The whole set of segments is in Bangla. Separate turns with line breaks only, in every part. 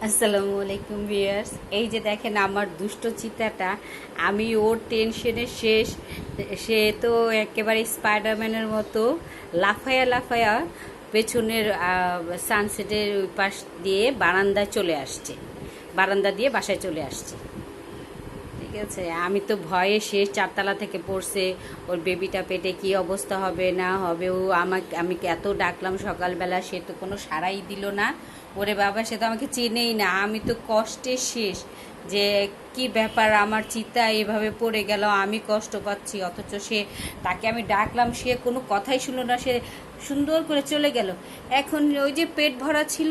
আসসালামু আলাইকুম ভিউয়ার্স। এই যে দেখেন আমার দুষ্ট চিতাটা, আমি ওর টেনশনে শেষ। সে তো একেবারে স্পাইডারম্যানের মতো লাফায়া লাফায়া পেছনের সানসেটের ওই পাশ দিয়ে বারান্দায় চলে আসছে, বারান্দা দিয়ে বাসায় চলে আসছে। ঠিক আছে, আমি তো ভয়ে শেষ, চারতলা থেকে পড়ছে। ওর বেবিটা পেটে কি অবস্থা হবে না হবে, ও আমি এত ডাকলাম সকালবেলা, সে তো কোনো সাড়াই দিল না। ওরে বাবা, সে তো আমাকে চেনেই না। আমি তো কষ্টে শেষ, যে কি ব্যাপার, আমার চিতা এভাবে পড়ে গেল, আমি কষ্ট পাচ্ছি, অথচ সে, তাকে আমি ডাকলাম, সে কোনো কথাই শুনলো না, সে সুন্দর করে চলে গেল। এখন ওই যে পেট ভরা ছিল,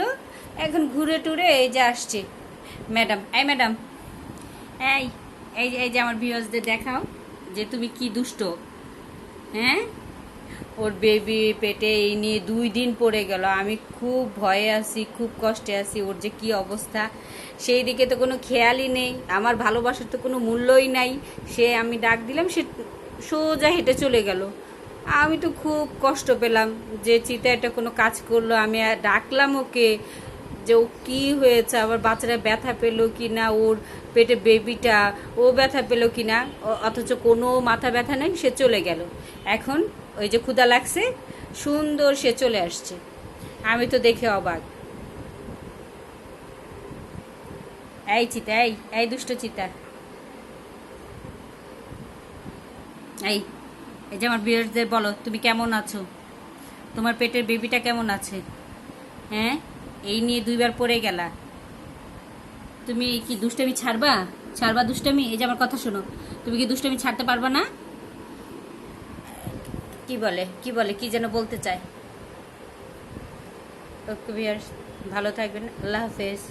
এখন ঘুরে টুরে এই যে আসছে। ম্যাডাম, এই ম্যাডাম, এই এই এই যে আমার ভিউয়ার্সদের দেখাও যে তুমি কি দুষ্ট। হ্যাঁ, ওর বেবি পেটে এই নিয়ে 2 দিন পড়ে গেল। আমি খুব ভয়ে আছি, খুব কষ্টে আছি। ওর যে কি অবস্থা, সেই দিকে তো কোনো খেয়ালই নেই। আমার ভালোবাসার তো কোনো মূল্যই নাই। আমি ডাক দিলাম, সে সোজা হেঁটে চলে গেল। আমি তো খুব কষ্ট পেলাম যে চিতা এটা কোনো কাজ করলো। আমি ডাকলাম ওকে, যে ও কী হয়েছে, আবার বাচ্চারা ব্যথা পেলো কি না, ওর পেটে বেবিটা ও ব্যথা পেলো কি না, অথচ কোনো মাথা ব্যথা নেই, সে চলে গেল। এখন ওই যে ক্ষুধা লাগছে, সুন্দর সে চলে আসছে। আমি তো দেখে অবাক। এই চিতা, এই এই দুষ্ট চিতা, এই এই যে আমার বিয়ারদের বলো, তুমি কেমন আছো, তোমার পেটের বেবিটা কেমন আছে? হ্যাঁ, এই নিয়ে 2বার পড়ে গেলা। তুমি কি দুষ্টামি ছাড়বা? ছাড়বা দুষ্টামি? এই যে আমার কথা শোনো, তুমি কি দুষ্টামি ছাড়তে পারবা না? কি বলে, কি বলে, কি যেন বলতে চায়। ওকে ভিউয়ার্স, ভালো থাকবেন, আল্লাহ হাফেজ।